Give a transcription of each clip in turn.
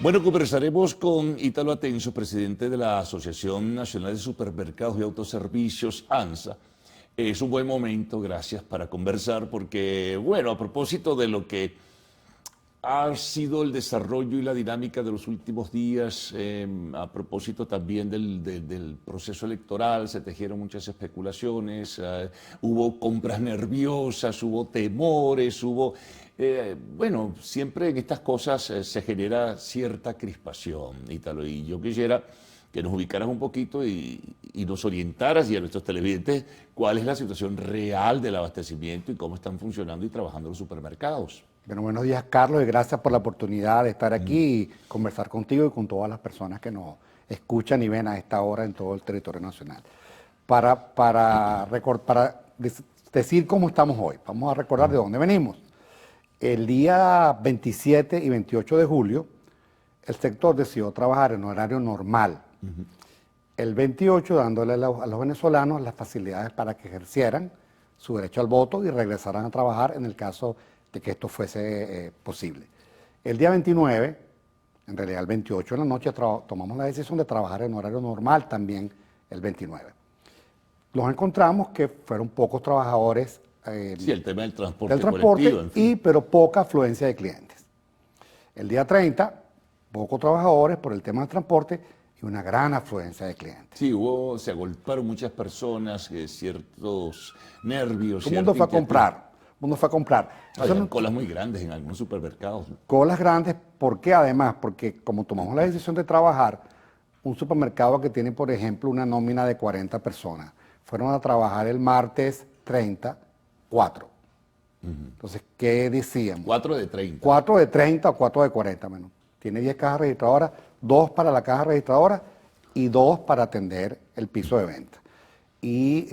Bueno, conversaremos con Ítalo Atencio, presidente de la Asociación Nacional de Supermercados y Autoservicios, ANSA. Es un buen momento, gracias, para conversar porque, bueno, a propósito de lo que ha sido el desarrollo y la dinámica de los últimos días, a propósito también del proceso electoral, se tejieron muchas especulaciones, hubo compras nerviosas, hubo temores, bueno, siempre en estas cosas se genera cierta crispación, Ítalo, y yo quisiera que nos ubicaras un poquito y nos orientaras y a nuestros televidentes cuál es la situación real del abastecimiento y cómo están funcionando y trabajando los supermercados. Bueno, buenos días, Carlos, y gracias por la oportunidad de estar aquí y conversar contigo y con todas las personas que nos escuchan y ven a esta hora en todo el territorio nacional. Para decir cómo estamos hoy, vamos a recordar de dónde venimos. El día 27 y 28 de julio, el sector decidió trabajar en horario normal. El 28, dándole a los venezolanos las facilidades para que ejercieran su derecho al voto y regresaran a trabajar en el caso de que esto fuese posible. El día 29, en realidad el 28 en la noche, tomamos la decisión de trabajar en horario normal también el 29. Nos encontramos que fueron pocos trabajadores Sí, el tema del transporte colectivo, en fin. pero poca afluencia de clientes. El día 30, pocos trabajadores por el tema del transporte y una gran afluencia de clientes. Sí, se agolparon muchas personas, ciertos nervios. Todo el mundo fue a comprar. Habían colas muy grandes en algunos supermercados. Colas grandes, ¿por qué? Además, porque como tomamos la decisión de trabajar, un supermercado que tiene, por ejemplo, una nómina de 40 personas, fueron a trabajar el martes 30, 4. Entonces, ¿qué decíamos? 4 de 30. 4 de 30 o 4 de 40, menos. Tiene 10 cajas registradoras, 2 para la caja registradora y 2 para atender el piso de venta. Y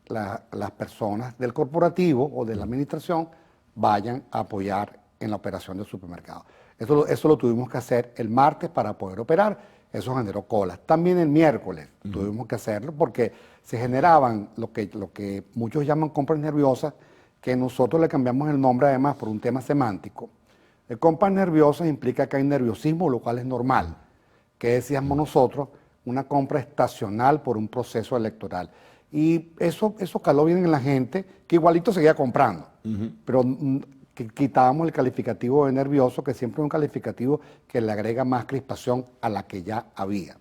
las personas del corporativo o de la administración vayan a apoyar en la operación del supermercado. Eso lo tuvimos que hacer el martes para poder operar, eso generó colas. También el miércoles tuvimos que hacerlo porque se generaban lo que muchos llaman compras nerviosas, que nosotros le cambiamos el nombre además por un tema semántico. El compras nerviosas implica que hay nerviosismo, lo cual es normal. ¿Qué decíamos nosotros? Una compra estacional por un proceso electoral. Y eso caló bien en la gente, que igualito seguía comprando, pero que quitábamos el calificativo de nervioso, que siempre es un calificativo que le agrega más crispación a la que ya había.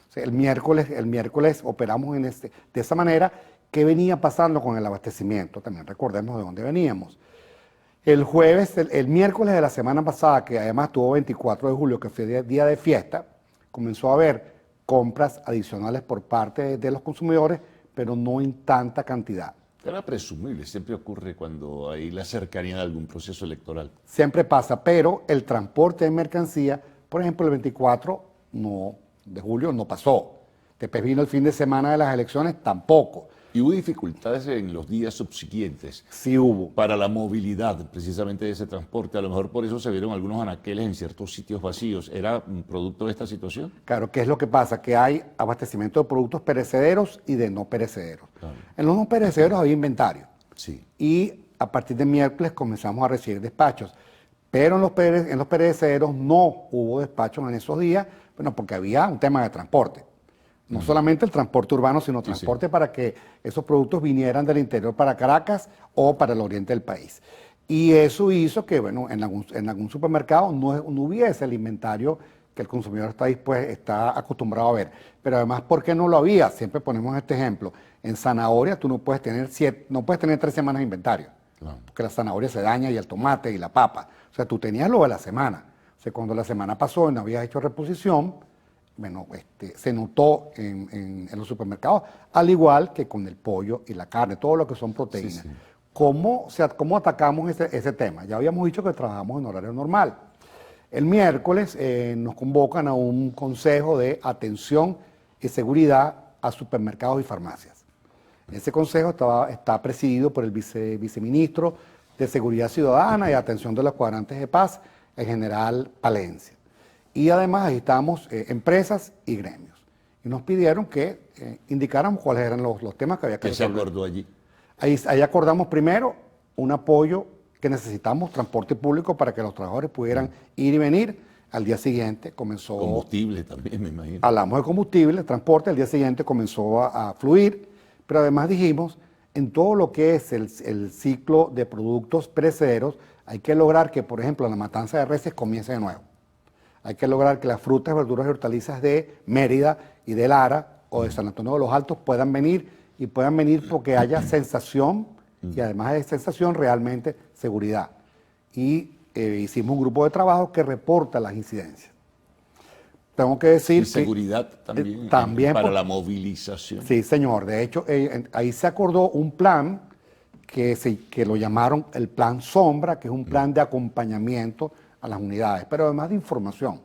O sea, el miércoles operamos de esa manera. ¿Qué venía pasando con el abastecimiento? También recordemos de dónde veníamos. El jueves, el miércoles de la semana pasada, que además tuvo 24 de julio, que fue día de fiesta, comenzó a haber compras adicionales por parte de los consumidores, pero no en tanta cantidad. Era presumible, siempre ocurre cuando hay la cercanía de algún proceso electoral. Siempre pasa, pero el transporte de mercancía, por ejemplo, el 24 de julio no pasó. Después vino el fin de semana de las elecciones, tampoco. ¿Y hubo dificultades en los días subsiguientes? Sí hubo. Para la movilidad, precisamente de ese transporte. A lo mejor por eso se vieron algunos anaqueles en ciertos sitios vacíos. ¿Era producto de esta situación? Claro, ¿qué es lo que pasa? Que hay abastecimiento de productos perecederos y de no perecederos. Claro. En los no perecederos había inventario. Sí. Y a partir de miércoles comenzamos a recibir despachos. Pero en los perecederos no hubo despachos en esos días, bueno, porque había un tema de transporte. No solamente el transporte urbano, sino transporte para que esos productos vinieran del interior para Caracas o para el oriente del país. Y eso hizo que, bueno, en algún supermercado no hubiese el inventario que el consumidor está acostumbrado a ver. Pero además, ¿por qué no lo había? Siempre ponemos este ejemplo. En zanahoria tú no puedes tener 3 semanas de inventario. Claro. Porque la zanahoria se daña y el tomate y la papa. O sea, tú tenías lo de la semana. O sea, cuando la semana pasó y no habías hecho reposición, bueno, se notó en los supermercados, al igual que con el pollo y la carne, todo lo que son proteínas. Sí, sí. ¿Cómo atacamos ese tema? Ya habíamos dicho que trabajamos en horario normal. El miércoles nos convocan a un consejo de atención y seguridad a supermercados y farmacias. Ese consejo está presidido por el viceministro de Seguridad Ciudadana y Atención de los Cuadrantes de Paz, el general Palencia. Y además agitamos empresas y gremios. Y nos pidieron que indicáramos cuáles eran los temas que había que resolver. ¿Qué se acordó allí? Ahí acordamos primero un apoyo que necesitamos, transporte público para que los trabajadores pudieran ir y venir. Al día siguiente comenzó... Combustible también, me imagino. Hablamos de combustible, transporte, al día siguiente comenzó a fluir, pero además dijimos, en todo lo que es el ciclo de productos perecederos, hay que lograr que, por ejemplo, la matanza de reses comience de nuevo. Hay que lograr que las frutas, verduras y hortalizas de Mérida y de Lara o de San Antonio de los Altos puedan venir y puedan venir porque haya sensación y además de sensación realmente seguridad. Y hicimos un grupo de trabajo que reporta las incidencias. Tengo que decir y seguridad también, también para la movilización. Sí, señor. De hecho, ahí se acordó un plan que lo llamaron el Plan Sombra, que es un plan de acompañamiento a las unidades, pero además de información.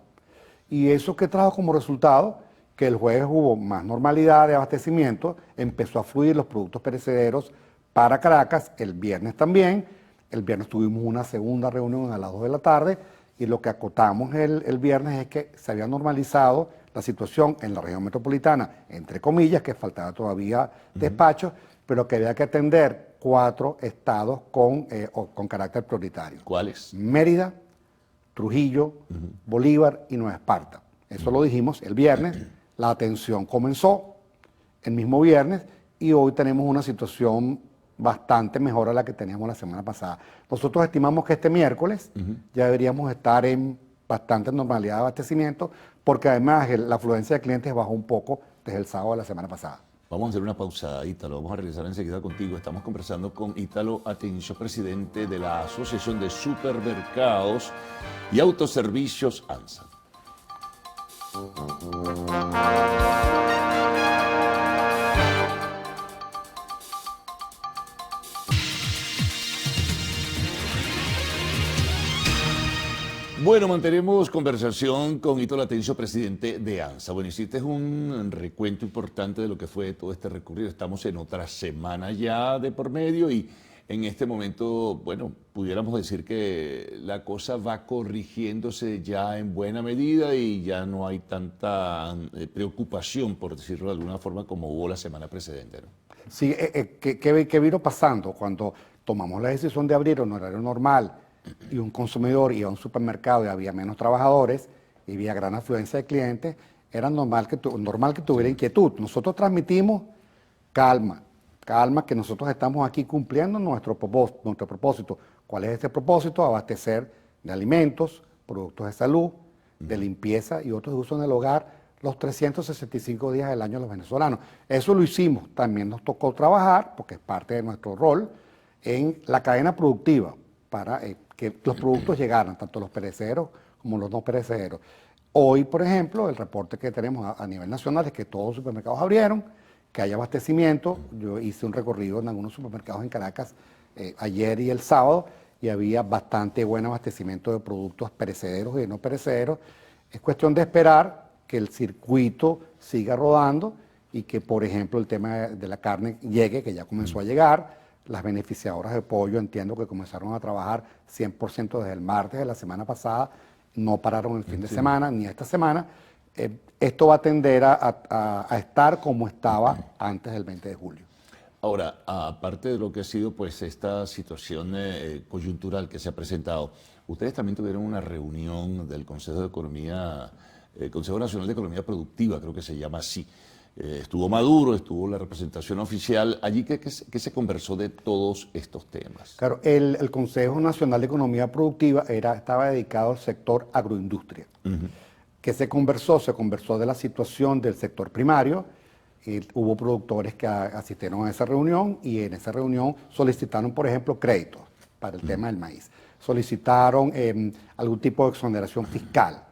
Y eso que trajo como resultado que el jueves hubo más normalidad de abastecimiento, empezó a fluir los productos perecederos para Caracas, el viernes también. El viernes tuvimos una segunda reunión a las 2 de la tarde y lo que acotamos el viernes es que se había normalizado la situación en la región metropolitana, entre comillas, que faltaba todavía despacho, pero que había que atender 4 estados con carácter prioritario. ¿Cuáles? Mérida, Trujillo, Bolívar y Nueva Esparta. Eso lo dijimos el viernes, la atención comenzó el mismo viernes y hoy tenemos una situación bastante mejor a la que teníamos la semana pasada. Nosotros estimamos que este miércoles ya deberíamos estar en bastante normalidad de abastecimiento porque además la afluencia de clientes bajó un poco desde el sábado de la semana pasada. Vamos a hacer una pausa, Ítalo. Vamos a regresar enseguida contigo. Estamos conversando con Ítalo Atencio, presidente de la Asociación de Supermercados y Autoservicios ANSA. Bueno, mantenemos conversación con Ítalo Atencio, presidente de ANSA. Bueno, hiciste un recuento importante de lo que fue todo este recorrido. Estamos en otra semana ya de por medio y en este momento, bueno, pudiéramos decir que la cosa va corrigiéndose ya en buena medida y ya no hay tanta preocupación, por decirlo de alguna forma, como hubo la semana precedente, ¿no? Sí, ¿qué vino pasando cuando tomamos la decisión de abrir un horario normal y un consumidor iba a un supermercado y había menos trabajadores y había gran afluencia de clientes? Era normal que tuviera inquietud. Nosotros transmitimos calma, que nosotros estamos aquí cumpliendo nuestro propósito. ¿Cuál es ese propósito? Abastecer de alimentos, productos de salud, de limpieza y otros de uso en el hogar los 365 días del año a los venezolanos. Eso lo hicimos. También nos tocó trabajar, porque es parte de nuestro rol, en la cadena productiva para que los productos llegaran, tanto los perecederos como los no perecederos. Hoy, por ejemplo, el reporte que tenemos a nivel nacional es que todos los supermercados abrieron, que hay abastecimiento. Yo hice un recorrido en algunos supermercados en Caracas ayer y el sábado y había bastante buen abastecimiento de productos perecederos y no perecederos. Es cuestión de esperar que el circuito siga rodando y que, por ejemplo, el tema de la carne llegue, que ya comenzó a llegar. Las beneficiadoras de pollo entiendo que comenzaron a trabajar 100% desde el martes de la semana pasada, no pararon el fin de semana ni esta semana. Esto va a tender a estar como estaba antes del 20 de julio. Ahora, aparte de lo que ha sido pues esta situación coyuntural que se ha presentado, ustedes también tuvieron una reunión del Consejo de Economía, Consejo Nacional de Economía Productiva, creo que se llama así. Estuvo Maduro, estuvo la representación oficial. Allí, ¿qué se conversó de todos estos temas? Claro, el Consejo Nacional de Economía Productiva estaba dedicado al sector agroindustria. ¿Qué se conversó? Se conversó de la situación del sector primario. Hubo productores que asistieron a esa reunión y en esa reunión solicitaron, por ejemplo, créditos para el tema del maíz. Solicitaron algún tipo de exoneración fiscal.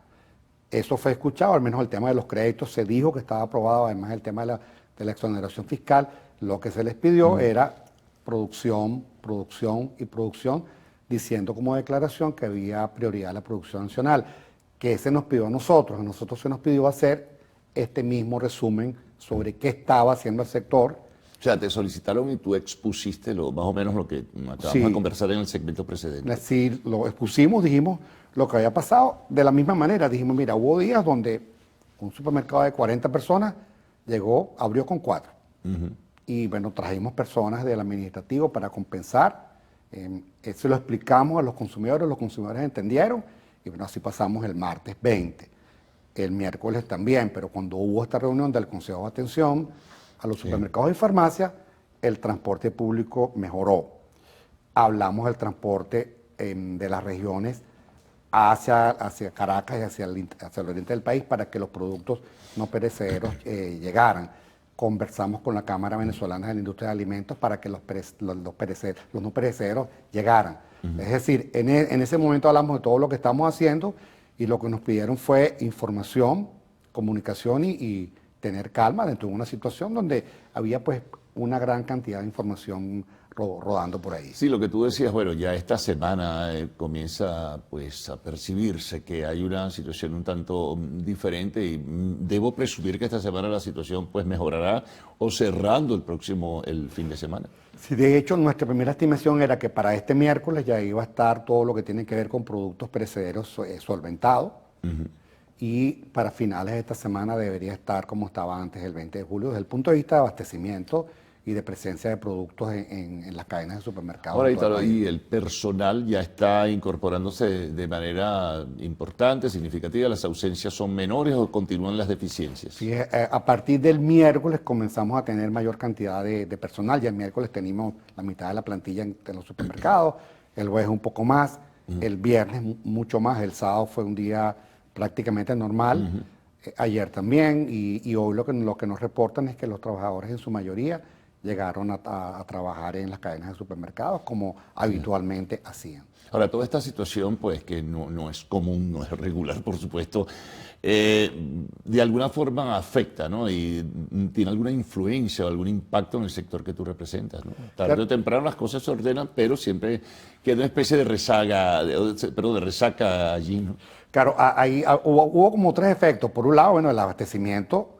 Eso fue escuchado, al menos el tema de los créditos se dijo que estaba aprobado, además el tema de la exoneración fiscal. Lo que se les pidió era producción, diciendo como declaración que había prioridad a la producción nacional. ¿Qué se nos pidió a nosotros? A nosotros se nos pidió hacer este mismo resumen sobre qué estaba haciendo el sector. O sea, te solicitaron y tú expusiste más o menos lo que acabamos de conversar en el segmento precedente. Sí, lo expusimos, dijimos lo que había pasado. De la misma manera, dijimos, mira, hubo días donde un supermercado de 40 personas abrió con 4. Y bueno, trajimos personas del administrativo para compensar. Eso lo explicamos a los consumidores entendieron Y bueno, así pasamos el martes 20, el miércoles también, pero cuando hubo esta reunión del Consejo de Atención a los supermercados y farmacias, el transporte público mejoró. Hablamos del transporte de las regiones hacia Caracas y hacia el oriente del país para que los productos no perecederos llegaran. Conversamos con la Cámara Venezolana de la Industria de Alimentos para que los no perecederos llegaran. Es decir, en ese momento hablamos de todo lo que estamos haciendo y lo que nos pidieron fue información, comunicación y tener calma dentro de una situación donde había pues una gran cantidad de información rodando por ahí. Sí, lo que tú decías, bueno, ya esta semana comienza pues a percibirse que hay una situación un tanto diferente y debo presumir que esta semana la situación pues mejorará o cerrando el fin de semana. Sí, de hecho, nuestra primera estimación era que para este miércoles ya iba a estar todo lo que tiene que ver con productos perecederos solventados. Y para finales de esta semana debería estar como estaba antes el 20 de julio, desde el punto de vista de abastecimiento y de presencia de productos en las cadenas de supermercados. Ahora, Ítalo, y el personal ya está incorporándose de manera importante, significativa. ¿Las ausencias son menores o continúan las deficiencias? Sí, a partir del miércoles comenzamos a tener mayor cantidad de personal. Ya el miércoles teníamos la mitad de la plantilla en los supermercados, el jueves un poco más, el viernes mucho más, el sábado fue un día prácticamente normal, ayer también, y hoy lo que nos reportan es que los trabajadores en su mayoría llegaron a trabajar en las cadenas de supermercados como habitualmente hacían. Ahora, toda esta situación, pues que no es común, no es regular, por supuesto, de alguna forma afecta, ¿no? Y tiene alguna influencia o algún impacto en el sector que tú representas, ¿no? Tarde o temprano las cosas se ordenan, pero siempre queda una especie de rezaga, de resaca allí, ¿no? Claro, ahí hubo como tres efectos. Por un lado, bueno, el abastecimiento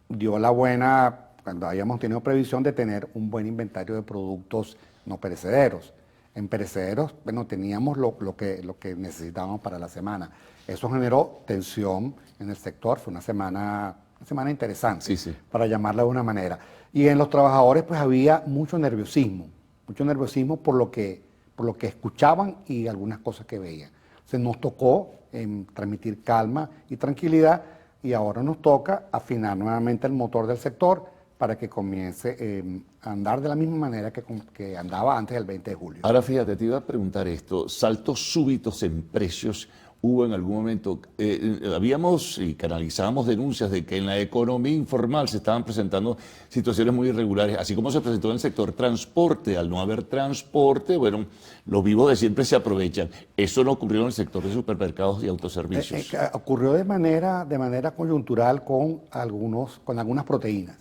dio la buena, cuando habíamos tenido previsión de tener un buen inventario de productos no perecederos. En perecederos, bueno, teníamos lo que necesitábamos para la semana. Eso generó tensión en el sector, fue una semana interesante, para llamarla de una manera. Y en los trabajadores, pues había mucho nerviosismo por lo que escuchaban y algunas cosas que veían. Se nos tocó transmitir calma y tranquilidad y ahora nos toca afinar nuevamente el motor del sector para que comience a andar de la misma manera que andaba antes del 20 de julio. Ahora fíjate, te iba a preguntar esto, saltos súbitos en precios, hubo en algún momento, habíamos y canalizábamos denuncias de que en la economía informal se estaban presentando situaciones muy irregulares, así como se presentó en el sector transporte. Al no haber transporte, bueno, los vivos de siempre se aprovechan. Eso no ocurrió en el sector de supermercados y autoservicios. Ocurrió de manera coyuntural con algunas proteínas.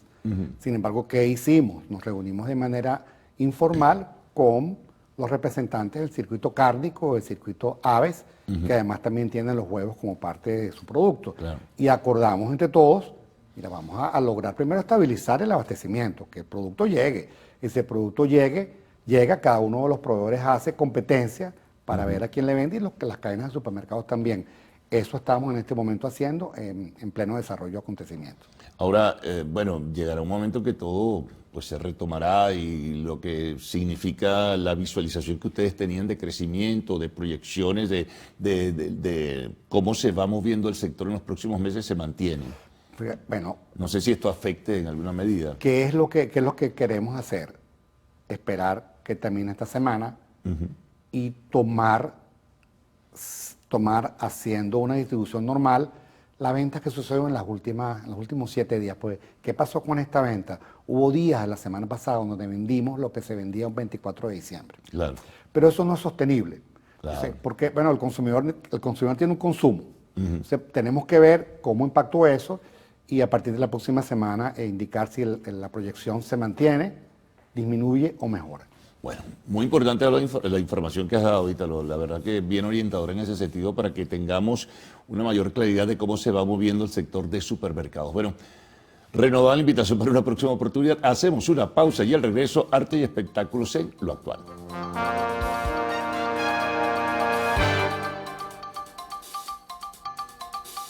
Sin embargo, ¿qué hicimos? Nos reunimos de manera informal con los representantes del circuito cárnico, del circuito aves, que además también tienen los huevos como parte de su producto. Claro. Y acordamos entre todos, mira, vamos a lograr primero estabilizar el abastecimiento, que el producto llegue. Y si el producto llega, cada uno de los proveedores hace competencia para ver a quién le vende y las cadenas de supermercados también. Eso estamos en este momento haciendo en pleno desarrollo de acontecimientos. Ahora, bueno, llegará un momento que todo pues se retomará y lo que significa la visualización que ustedes tenían de crecimiento, de proyecciones, de cómo se va moviendo el sector en los próximos meses se mantiene. Bueno, no sé si esto afecte en alguna medida. ¿Qué es lo que queremos hacer? Esperar que termine esta semana y tomar haciendo una distribución normal la venta que sucedió en los últimos 7 días. Pues, ¿qué pasó con esta venta? Hubo días la semana pasada donde vendimos lo que se vendía un 24 de diciembre. Claro. Pero eso no es sostenible. Claro. Entonces, porque, bueno, el consumidor tiene un consumo. Entonces, tenemos que ver cómo impactó eso y a partir de la próxima semana indicar si la proyección se mantiene, disminuye o mejora. Bueno, muy importante la información que has dado, Ítalo. La verdad que bien orientadora en ese sentido para que tengamos una mayor claridad de cómo se va moviendo el sector de supermercados. Bueno, renovada la invitación para una próxima oportunidad. Hacemos una pausa y al regreso, arte y espectáculos en Lo Actual.